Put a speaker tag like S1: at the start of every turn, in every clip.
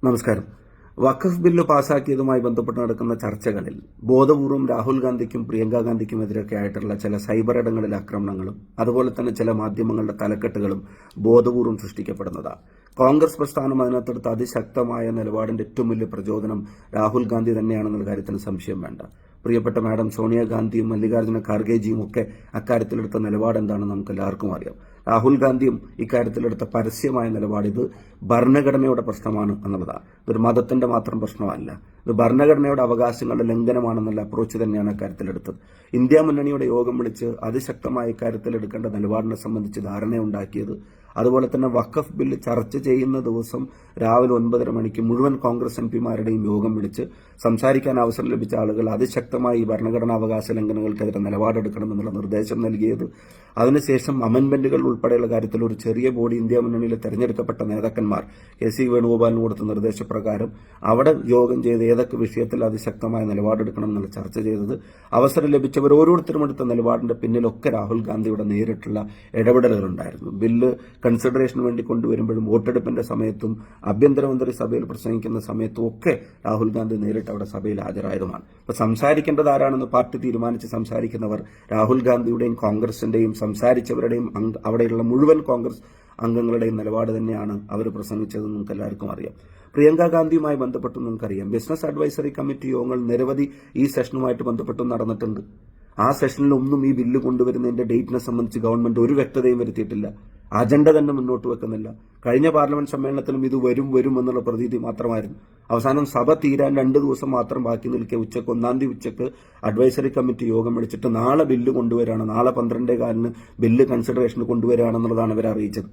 S1: നമസ്കാരം. വഖഫ് ബില്ല് പാസാക്കിയതുമായി ബന്ധപ്പെട്ട് നടക്കുന്ന ചർച്ചകളിൽ ബോധപൂർവം രാഹുൽ ഗാന്ധിക്കും പ്രിയങ്ക ഗാന്ധിക്കുമെതിരൊക്കെ ആയിട്ടുള്ള ചില സൈബർ ഇടങ്ങളിലെ ആക്രമണങ്ങളും അതുപോലെ തന്നെ ചില മാധ്യമങ്ങളുടെ തലക്കെട്ടുകളും ബോധപൂർവം സൃഷ്ടിക്കപ്പെടുന്നതാണ്. കോൺഗ്രസ് പ്രസ്ഥാനം അതിനകത്തെടുത്ത അതിശക്തമായ നിലപാടിന്റെ ഏറ്റവും വലിയ പ്രചോദനം രാഹുൽ ഗാന്ധി തന്നെയാണെന്നുള്ള കാര്യത്തിൽ സംശയം വേണ്ട. പ്രിയപ്പെട്ട മാഡം സോണിയാഗാന്ധിയും മല്ലികാർജ്ജുന ഖാർഗെജിയും ഒക്കെ അക്കാര്യത്തിലെടുത്ത നിലപാട് എന്താണെന്ന് നമുക്ക് എല്ലാവർക്കും അറിയാം. രാഹുൽ ഗാന്ധിയും ഇക്കാര്യത്തിലെടുത്ത പരസ്യമായ നിലപാട് ഇത് ഭരണഘടനയുടെ പ്രശ്നമാണ് എന്നുള്ളതാണ്. ഇതൊരു മതത്തിന്റെ മാത്രം പ്രശ്നമല്ല, ഇത് ഭരണഘടനയുടെ അവകാശങ്ങളുടെ ലംഘനമാണെന്നുള്ള അപ്രോച്ച് തന്നെയാണ് അക്കാര്യത്തിലെടുത്തത്. ഇന്ത്യ മുന്നണിയുടെ യോഗം വിളിച്ച് അതിശക്തമായ ഇക്കാര്യത്തിൽ എടുക്കേണ്ട നിലപാടിനെ സംബന്ധിച്ച് ധാരണയുണ്ടാക്കിയത്, അതുപോലെ തന്നെ വഖഫ് ബില്ല് ചർച്ച ചെയ്യുന്ന ദിവസം രാവിലെ 9:30 മണിക്ക് മുഴുവൻ കോൺഗ്രസ് എംപിമാരുടെയും യോഗം വിളിച്ച് സംസാരിക്കാൻ അവസരം ലഭിച്ച ആളുകൾ അതിശക്തമായി ഈ ഭരണഘടനാ അവകാശ ലംഘനങ്ങൾക്കെതിരെ നിലപാടെടുക്കണമെന്നുള്ള നിർദ്ദേശം നൽകിയത്, അതിനുശേഷം അമെന്റ്മെന്റുകൾ ഉൾപ്പെടെയുള്ള കാര്യത്തിൽ ഒരു ചെറിയ ബോഡി ഇന്ത്യ മുന്നണിയിൽ തെരഞ്ഞെടുക്കപ്പെട്ട നേതാക്കന്മാർ കെ.സി. വേണുഗോപാലിന് കൊടുത്ത നിർദ്ദേശപ്രകാരം അവിടെ യോഗം ചെയ്ത് ഏതൊക്കെ വിഷയത്തിൽ അതിശക്തമായ നിലപാടെടുക്കണം എന്നുള്ള ചർച്ച ചെയ്തത്, അവസരം ലഭിച്ചവർ ഓരോരുത്തരും എടുത്ത നിലപാടിന്റെ പിന്നിലൊക്കെ രാഹുൽ ഗാന്ധിയുടെ നേരിട്ടുള്ള ഇടപെടലുകളുണ്ടായിരുന്നു. ബില്ല് കൺസിഡറേഷന് വേണ്ടി കൊണ്ടുവരുമ്പോഴും വോട്ടെടുപ്പിന്റെ സമയത്തും ആഭ്യന്തരമന്ത്രി സഭയിൽ പ്രസംഗിക്കുന്ന സമയത്തും ഒക്കെ രാഹുൽ ഗാന്ധി നേരിട്ട് അവിടെ സഭയിൽ ഹാജരായതുമാണ്. അപ്പൊ സംസാരിക്കേണ്ടത് ആരാണെന്ന് പാർട്ടി തീരുമാനിച്ച് സംസാരിക്കുന്നവർ രാഹുൽ ഗാന്ധിയുടെയും കോൺഗ്രസിന്റെയും സംസാരിച്ചവരുടെയും അവിടെയുള്ള മുഴുവൻ കോൺഗ്രസ് അംഗങ്ങളുടെയും നിലപാട് തന്നെയാണ് അവർ പ്രസംഗിച്ചതെന്ന് നമുക്ക് എല്ലാവർക്കും അറിയാം. പ്രിയങ്ക ഗാന്ധിയുമായി ബന്ധപ്പെട്ട് നിങ്ങൾക്കറിയാം, ബിസിനസ് അഡ്വൈസറി കമ്മിറ്റി യോഗങ്ങൾ നിരവധി ഈ സെഷനുമായിട്ട് ബന്ധപ്പെട്ടും നടന്നിട്ടുണ്ട്. ആ സെഷനിലൊന്നും ഈ ബില്ല് കൊണ്ടുവരുന്നതിന്റെ ഡേറ്റിനെ സംബന്ധിച്ച് ഗവൺമെന്റ് ഒരു വ്യക്തതയും വരുത്തിയിട്ടില്ല. അജണ്ട തന്നെ മുന്നോട്ട് വെക്കുന്നില്ല. കഴിഞ്ഞ പാർലമെന്റ് സമ്മേളനത്തിലും ഇത് വരും എന്നുള്ള പ്രതീതി മാത്രമായിരുന്നു. അവസാനം സഭ തീരാൻ 2 ദിവസം മാത്രം ബാക്കി നിൽക്കെ ഉച്ചക്ക് 1-ാം തീയതി ഉച്ചക്ക് അഡ്വൈസറി കമ്മിറ്റി യോഗം വിളിച്ചിട്ട് നാളെ ബില്ല് കൊണ്ടുവരികയാണ്, നാളെ 12:15 ബില്ല് കൺസിഡറേഷന് കൊണ്ടുവരികയാണെന്നുള്ളതാണ് ഇവർ അറിയിച്ചത്.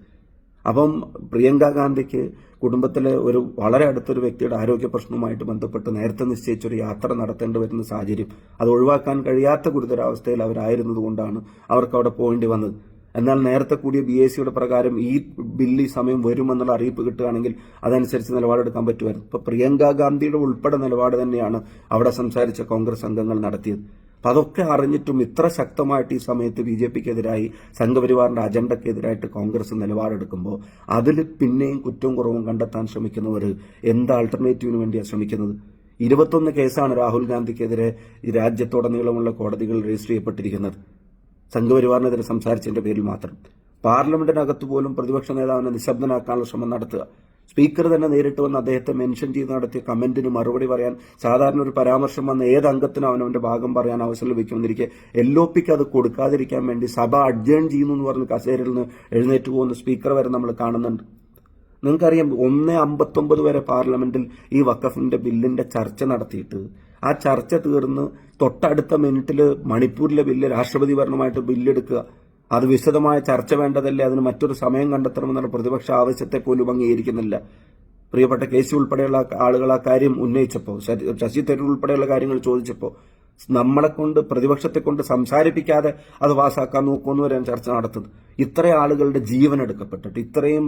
S1: അപ്പം പ്രിയങ്ക ഗാന്ധിക്ക് കുടുംബത്തിലെ ഒരു വളരെ അടുത്തൊരു വ്യക്തിയുടെ ആരോഗ്യ പ്രശ്നവുമായിട്ട് ബന്ധപ്പെട്ട് നേരത്തെ നിശ്ചയിച്ചൊരു യാത്ര നടത്തേണ്ടി വരുന്ന സാഹചര്യം, അത് ഒഴിവാക്കാൻ കഴിയാത്ത ഗുരുതരാവസ്ഥയിൽ അവരായിരുന്നതുകൊണ്ടാണ് അവർക്ക് അവിടെ പോകേണ്ടി വന്നത്. എന്നാൽ നേരത്തെ കൂടിയ BACയുടെ പ്രകാരം ഈ ബില്ല് ഈ സമയം വരുമെന്നുള്ള അറിയിപ്പ് കിട്ടുകയാണെങ്കിൽ അതനുസരിച്ച് നിലപാടെടുക്കാൻ പറ്റുമായിരുന്നു. ഇപ്പൊ പ്രിയങ്ക ഗാന്ധിയുടെ ഉൾപ്പെടെ നിലപാട് തന്നെയാണ് അവിടെ സംസാരിച്ച കോൺഗ്രസ് അംഗങ്ങൾ നടത്തിയത്. അപ്പൊ അതൊക്കെ അറിഞ്ഞിട്ടും ഇത്ര ശക്തമായിട്ട് ഈ സമയത്ത് BJPക്കെതിരായി സംഘപരിവാറിന്റെ അജണ്ടക്കെതിരായിട്ട് കോൺഗ്രസ് നിലപാടെടുക്കുമ്പോൾ അതിൽ പിന്നെയും കുറ്റവും കുറവും കണ്ടെത്താൻ ശ്രമിക്കുന്നവർ എന്ത് ആൾട്ടർനേറ്റീവിന് വേണ്ടിയാണ് ശ്രമിക്കുന്നത്? 21 കേസാണ് രാഹുൽ ഗാന്ധിക്കെതിരെ ഈ രാജ്യത്തുടനീളമുള്ള കോടതികൾ രജിസ്റ്റർ ചെയ്യപ്പെട്ടിരിക്കുന്നത്, സംഘപരിവാറിനെതിരെ സംസാരിച്ചതിന്റെ പേരിൽ മാത്രം. പാർലമെന്റിനകത്ത് പോലും പ്രതിപക്ഷ നേതാവിനെ നിശബ്ദനാക്കാനുള്ള ശ്രമം നടത്തുക, സ്പീക്കർ തന്നെ നേരിട്ട് വന്ന് അദ്ദേഹത്തെ മെൻഷൻ ചെയ്ത് നടത്തിയ കമന്റിന് മറുപടി പറയാൻ സാധാരണ ഒരു പരാമർശം വന്ന ഏത് അംഗത്തിനും അവനവന്റെ ഭാഗം പറയാൻ അവസരം ലഭിക്കുമെന്നിരിക്കെ LOPക്ക് അത് കൊടുക്കാതിരിക്കാൻ വേണ്ടി സഭ അഡ്ജേൺ ചെയ്യുന്നു എന്ന് പറഞ്ഞ് കസേരയിൽ നിന്ന് എഴുന്നേറ്റ് പോകുന്ന സ്പീക്കർ വരെ നമ്മൾ കാണുന്നുണ്ട്. നിങ്ങൾക്കറിയാം, 1:59 വരെ പാർലമെന്റിൽ ഈ വഖഫിന്റെ ബില്ലിന്റെ ചർച്ച നടത്തിയിട്ട് ആ ചർച്ച തീർന്ന് തൊട്ടടുത്ത മിനിറ്റിൽ മണിപ്പൂരിലെ ബില്ല് രാഷ്ട്രപതി ഭരണമായിട്ട് ബില്ലെടുക്കുക, അത് വിശദമായ ചർച്ച വേണ്ടതല്ലേ, അതിന് മറ്റൊരു സമയം കണ്ടെത്തണമെന്നുള്ള പ്രതിപക്ഷ ആവശ്യത്തെ പോലും അംഗീകരിക്കുന്നില്ല. പ്രിയപ്പെട്ട KC ഉൾപ്പെടെയുള്ള ആളുകൾ ആ കാര്യം ഉന്നയിച്ചപ്പോൾ, ശശി തരൂർ ഉൾപ്പെടെയുള്ള കാര്യങ്ങൾ ചോദിച്ചപ്പോൾ നമ്മളെ കൊണ്ട് പ്രതിപക്ഷത്തെ കൊണ്ട് സംസാരിപ്പിക്കാതെ അത് പാസ്സാക്കാൻ നോക്കുന്നുവരെയാണ് ചർച്ച നടത്തുന്നത്. ഇത്ര ആളുകളുടെ ജീവൻ എടുക്കപ്പെട്ടിട്ട്, ഇത്രയും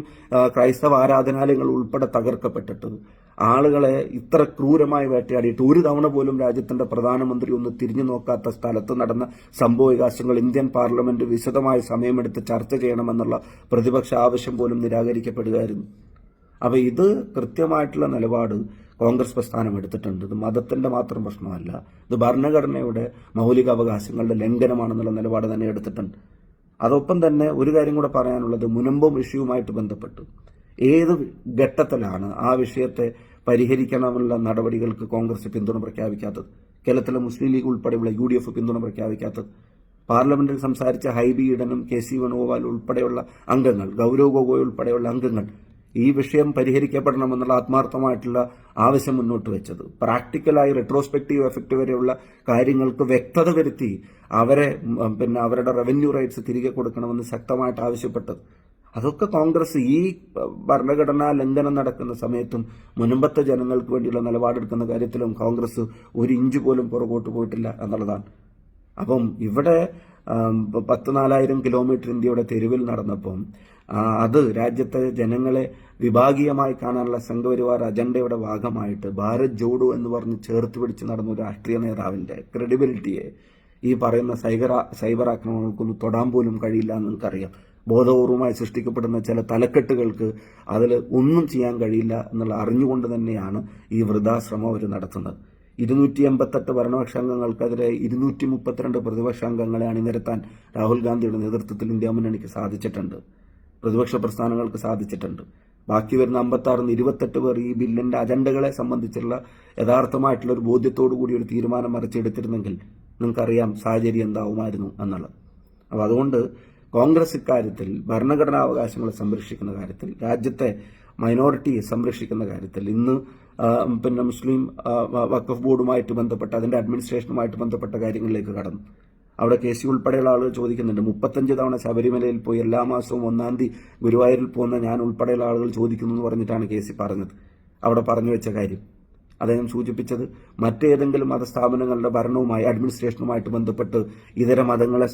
S1: ക്രൈസ്തവ ആരാധനാലയങ്ങൾ ഉൾപ്പെടെ തകർക്കപ്പെട്ടിട്ട്, ആളുകളെ ഇത്ര ക്രൂരമായി വേട്ടയാടിയിട്ട് ഒരു തവണ പോലും രാജ്യത്തിന്റെ പ്രധാനമന്ത്രി ഒന്ന് തിരിഞ്ഞു നോക്കാത്ത സ്ഥലത്ത് നടന്ന സംഭവവികാസങ്ങൾ ഇന്ത്യൻ പാർലമെന്റ് വിശദമായ സമയമെടുത്ത് ചർച്ച ചെയ്യണമെന്നുള്ള പ്രതിപക്ഷ ആവശ്യം പോലും നിരാകരിക്കപ്പെടുകയായിരുന്നു. അപ്പൊ ഇത് കൃത്യമായിട്ടുള്ള നിലപാട് കോൺഗ്രസ് പ്രസ്ഥാനം എടുത്തിട്ടുണ്ട്. ഇത് മതത്തിന്റെ മാത്രം പ്രശ്നമല്ല, ഇത് ഭരണഘടനയുടെ മൗലിക അവകാശങ്ങളുടെ ലംഘനമാണെന്നുള്ള നിലപാട് തന്നെ എടുത്തിട്ടുണ്ട്. അതൊപ്പം തന്നെ ഒരു കാര്യം കൂടെ പറയാനുള്ളത്, മുനമ്പം ഇഷ്യൂവുമായിട്ട് ബന്ധപ്പെട്ട് ഏത് ഘട്ടത്തിലാണ് ആ വിഷയത്തെ പരിഹരിക്കണമെന്നുള്ള നടപടികൾക്ക് കോൺഗ്രസ് പിന്തുണ പ്രഖ്യാപിക്കാത്തത്? കേരളത്തിലെ മുസ്ലിം ലീഗ് ഉൾപ്പെടെയുള്ള UDF പിന്തുണ പ്രഖ്യാപിക്കാത്തത്? പാർലമെന്റിൽ സംസാരിച്ച ഹൈബി ഈഡനും KC വേണുഗോപാൽ ഉൾപ്പെടെയുള്ള അംഗങ്ങൾ, ഗൗരവ് ഗൊഗോയ് ഉൾപ്പെടെയുള്ള അംഗങ്ങൾ ഈ വിഷയം പരിഹരിക്കപ്പെടണമെന്നുള്ള ആത്മാർത്ഥമായിട്ടുള്ള ആവശ്യം മുന്നോട്ട് വെച്ചത്, പ്രാക്ടിക്കലായി റെട്രോസ്പെക്റ്റീവ് എഫക്ട് വരെയുള്ള കാര്യങ്ങൾക്ക് വ്യക്തത വരുത്തി അവരുടെ റവന്യൂ റൈറ്റ്സ് തിരികെ കൊടുക്കണമെന്ന് ശക്തമായിട്ട് ആവശ്യപ്പെട്ടത്, അതൊക്കെ കോൺഗ്രസ് ഈ ഭരണഘടനാ ലംഘനം നടക്കുന്ന സമയത്തും മുൻപത്തെ ജനങ്ങൾക്ക് വേണ്ടിയുള്ള നിലപാടെടുക്കുന്ന കാര്യത്തിലും കോൺഗ്രസ് ഒരു ഇഞ്ച് പോലും പുറകോട്ട് പോയിട്ടില്ല എന്നുള്ളതാണ്. അപ്പം ഇവിടെ 14,000 കിലോമീറ്റർ ഇന്ത്യയുടെ തെരുവിൽ നടന്നപ്പം അത് രാജ്യത്തെ ജനങ്ങളെ വിഭാഗീയമായി കാണാനുള്ള സംഘപരിവാർ അജണ്ടയുടെ ഭാഗമായിട്ട് ഭാരത് ജോഡോ എന്ന് പറഞ്ഞ് ചേർത്ത് പിടിച്ച് നടന്ന ഒരു രാഷ്ട്രീയ നേതാവിന്റെ ക്രെഡിബിലിറ്റിയെ ഈ പറയുന്ന സൈബർ ആക്രമണങ്ങൾക്കൊന്നും തൊടാൻ പോലും കഴിയില്ല എന്ന് നിങ്ങൾക്കറിയാം. ബോധപൂർവമായി സൃഷ്ടിക്കപ്പെടുന്ന ചില തലക്കെട്ടുകൾക്ക് അതിൽ ഒന്നും ചെയ്യാൻ കഴിയില്ല എന്നുള്ള അറിഞ്ഞുകൊണ്ട് തന്നെയാണ് ഈ വൃഥാശ്രമം അവർ നടത്തുന്നത്. 288 ഭരണപക്ഷാംഗങ്ങൾക്കെതിരെ 232 പ്രതിപക്ഷാംഗങ്ങളെ അണിനിരത്താൻ രാഹുൽ ഗാന്ധിയുടെ നേതൃത്വത്തിൽ ഇന്ത്യ മുന്നണിക്ക് സാധിച്ചിട്ടുണ്ട്, പ്രതിപക്ഷ പ്രസ്ഥാനങ്ങൾക്ക് സാധിച്ചിട്ടുണ്ട്. ബാക്കി വരുന്ന 56-28 പേർ ഈ ബില്ലിന്റെ അജണ്ടകളെ സംബന്ധിച്ചുള്ള യഥാർത്ഥമായിട്ടുള്ള ഒരു ബോധ്യത്തോടു കൂടി ഒരു തീരുമാനം മറിച്ചെടുത്തിരുന്നെങ്കിൽ നിങ്ങൾക്കറിയാം സാഹചര്യം എന്താവുമായിരുന്നു എന്നുള്ളത്. അപ്പോൾ അതുകൊണ്ട് കോൺഗ്രസ് ഇക്കാര്യത്തിൽ ഭരണഘടനാവകാശങ്ങളെ സംരക്ഷിക്കുന്ന കാര്യത്തിൽ, രാജ്യത്തെ മൈനോറിറ്റിയെ സംരക്ഷിക്കുന്ന കാര്യത്തിൽ ഇന്ന് മുസ്ലിം വഖഫ് ബോർഡുമായിട്ട് ബന്ധപ്പെട്ട അതിന്റെ അഡ്മിനിസ്ട്രേഷനുമായിട്ട് ബന്ധപ്പെട്ട കാര്യങ്ങളിലേക്ക് കടന്നു. അവിടെ കെ സി ഉൾപ്പെടെയുള്ള ആളുകൾ ചോദിക്കുന്നുണ്ട്, 35 തവണ ശബരിമലയിൽ പോയി എല്ലാ മാസവും 1-ാം തീയതി ഗുരുവായൂരിൽ പോകുന്ന ഞാൻ ഉൾപ്പെടെയുള്ള ആളുകൾ ചോദിക്കുന്നു എന്ന് പറഞ്ഞിട്ടാണ് കെ സി പറഞ്ഞത്. അവിടെ പറഞ്ഞു വെച്ച കാര്യം അദ്ദേഹം സൂചിപ്പിച്ചത് മറ്റേതെങ്കിലും മതസ്ഥാപനങ്ങളുടെ ഭരണവുമായി അഡ്മിനിസ്ട്രേഷനുമായിട്ട് ബന്ധപ്പെട്ട് ഇതര മതങ്ങളെ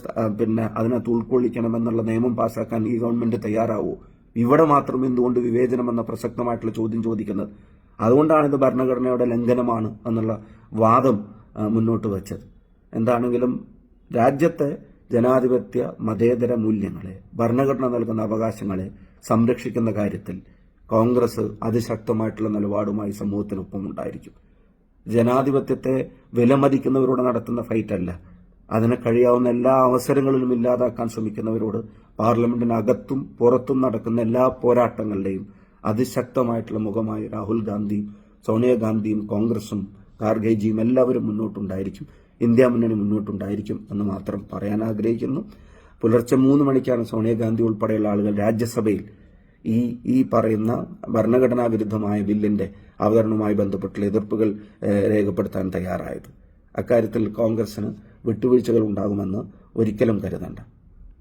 S1: അതിനകത്ത് ഉൾക്കൊള്ളിക്കണമെന്നുള്ള നിയമം പാസ്സാക്കാൻ ഈ ഗവൺമെന്റ് തയ്യാറാവോ? ഇവിടെ മാത്രം എന്തുകൊണ്ട് വിവേചനം എന്ന പ്രസക്തമായിട്ടുള്ള ചോദ്യം ചോദിക്കുന്നത്. അതുകൊണ്ടാണ് ഇത് ഭരണഘടനയുടെ ലംഘനമാണ് എന്നുള്ള വാദം മുന്നോട്ട് വച്ചത്. എന്താണെങ്കിലും രാജ്യത്തെ ജനാധിപത്യ മതേതര മൂല്യങ്ങളെ, ഭരണഘടന നൽകുന്ന അവകാശങ്ങളെ സംരക്ഷിക്കുന്ന കാര്യത്തിൽ കോൺഗ്രസ് അതിശക്തമായിട്ടുള്ള നിലപാടുമായി സമൂഹത്തിനൊപ്പം ഉണ്ടായിരിക്കും. ജനാധിപത്യത്തെ വിലമതിക്കുന്നവരോട് നടത്തുന്ന ഫൈറ്റല്ല, അതിനെ കഴിയാവുന്ന എല്ലാ അവസരങ്ങളിലും ഇല്ലാതാക്കാൻ ശ്രമിക്കുന്നവരോട് പാർലമെന്റിനകത്തും പുറത്തും നടക്കുന്ന എല്ലാ പോരാട്ടങ്ങളുടെയും അതിശക്തമായിട്ടുള്ള മുഖമായി രാഹുൽ ഗാന്ധിയും സോണിയാഗാന്ധിയും കോൺഗ്രസും ഖാർഗെജിയും എല്ലാവരും മുന്നോട്ടുണ്ടായിരിക്കും. ഇന്ത്യ മുന്നണി മുന്നോട്ടുണ്ടായിരിക്കും എന്ന് മാത്രം പറയാൻ ആഗ്രഹിക്കുന്നു. പുലർച്ചെ 3 മണിക്കാണ് സോണിയാഗാന്ധി ഉൾപ്പെടെയുള്ള ആളുകൾ രാജ്യസഭയിൽ ഈ പറയുന്ന ഭരണഘടനാ വിരുദ്ധമായ ബില്ലിന്റെ അവതരണവുമായി ബന്ധപ്പെട്ടുള്ള എതിർപ്പുകൾ രേഖപ്പെടുത്താൻ തയ്യാറായത്. അക്കാര്യത്തിൽ കോൺഗ്രസിന് വിട്ടുവീഴ്ചകൾ ഉണ്ടാകുമെന്ന് ഒരിക്കലും കരുതണ്ട.